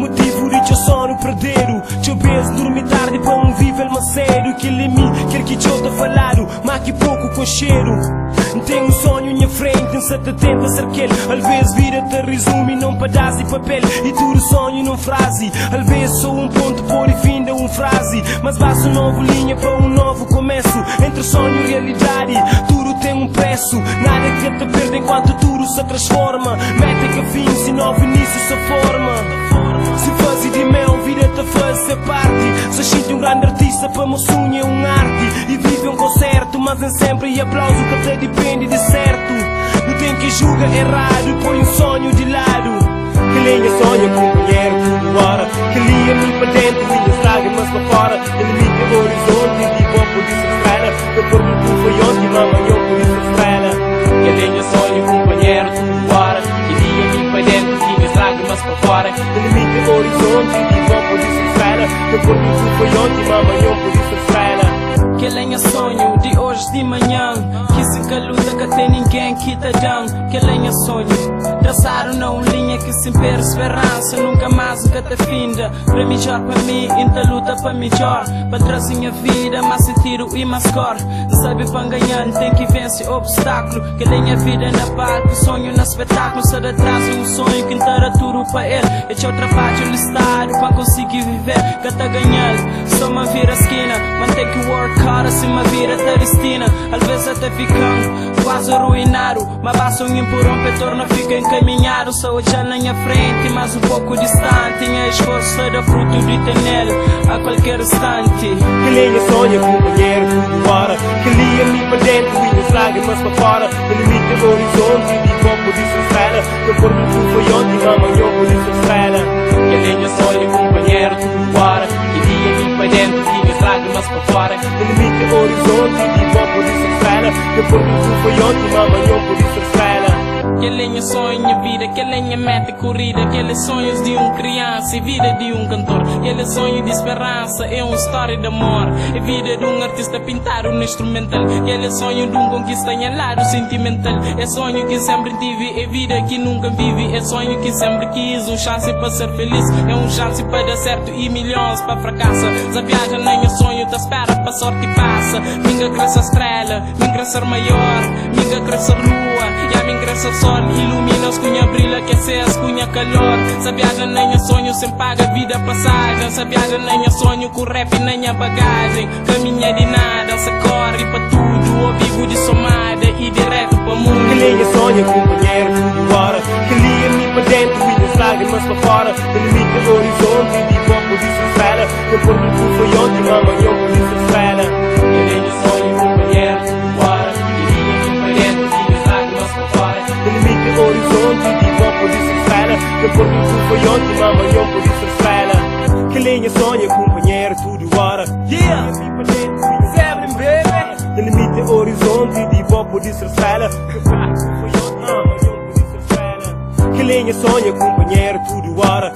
motivo de teu sono perdeiro. Teu beijo dormir tarde para um viver maceiro. Que ele me quer que eu te falaram, mas que pouco com cheiro. Tem um sonho em frente, em 70 ser aquele. Às vezes vira-te resume num pedaço de papel e tudo sonho num frase. Às vezes sou um ponto por e fim de uma frase, mas basta uma nova linha para um novo começo. Entre sonho e realidade, tudo tem um preço. Nada que te perde enquanto tudo se transforma. Mete que fim, se novo início se forma. Se faz de mel, vira-te a fazer parte. Se sinto um grande artista, para meu sonho é um arte. E vive um concerto, mas em sempre e aplauso que te depende de certo. Não tem que julga errado, põe um sonho de lado. Que linha sonha, companheiro, tudo hora. Que linha-me para dentro, minhas lágrimas para fora. Limite o horizonte, de bom por isso estrela. Eu pergunto foi ontem, amanhã por isso estrela. Que linha sonha, companheiro, tudo hora. Que linha-me para dentro, minhas lágrimas para fora. Limite o horizonte, de bom por isso estrela. Eu pergunto foi ontem, amanhã por isso estrela. Que lenha sonho de hoje de manhã. Que se caluda que tem ninguém que te dão. Que lenha sonho traçaram não linha que sem perseverança nunca mais nunca te finda. Para melhor para mim, então luta para melhor. Para trazer minha vida, mais sentido e mais cor. Não sabe para ganhar, tem que vencer obstáculo. Que lenha vida na palco, sonho no espetáculo. Se atrás um sonho que inteira tudo para ele. É teu trabalho listado para conseguir viver. Que tá ganhando, só uma vira esquina. Mantém que work hard, assim uma vira te destina. Às vezes até ficando quase arruinado, mas basta um empurrão para torna fica encaminhado. Só olhar na minha frente, mas um pouco distante. Minha esforço da fruto de ter nele a qualquer instante. Que linha sonha, companheiro, tudo hora. Que linha-me para dentro, minhas lágrimas para fora. Que limite o horizonte, de bom por isso estrela. Eu pergunto foi ontem, amanhã por isso estrela. Que linha sonha, companheiro, tudo hora. Que linha-me para dentro, minhas lágrimas para fora. Que limite o horizonte, de bom por isso estrela. Eu pergunto foi ontem, amanhã por isso estrela. Que lenha sonho vida, que lenha meta corrida. Aqueles sonhos de criança e vida de cantor. Aquele sonho de esperança é uma história de amor. É vida de artista pintar instrumental. Aquele sonho de conquista em lado sentimental. É sonho que sempre tive, é vida que nunca vive. É sonho que sempre quis, chance para ser feliz. É chance para dar certo e milhões para fracassar. Se viaja nem sonho, te espera para sorte e passa. Minha cresce estrela, minha crescer maior. Minha crescer lua, e a minha crescer sol. Ilumina-os com a brilha, aquece-as com a calor. Sabiada nem a sonho, sem paga vida passagem. Sabiada nem a sonho, com rap nem a bagagem. Caminha de nada, se corre para tudo. Ao vivo de somada e direto para o mundo. Que linha sonha, companheiro, tudo hora. Que linha-me para dentro, minhas lágrimas para fora. Que limite o horizonte, de bom por isso estrela. Eu pergunto foi ontem, amanhã por isso estrela. Que linha sonha, companheiro, tudo hora. Que linha-me para dentro, minhas lágrimas para fora. Que limite o horizonte, de bom por isso estrela. Eu pergunto foi ontem, amanhã por isso estrela. Que linha sonha, companheiro, tudo hora. Yeah! Seven, baby! Que limite o horizonte, de bom por isso estrela. Eu pergunto foi ontem, amanhã por isso estrela. Que linha sonha, companheiro, tudo hora.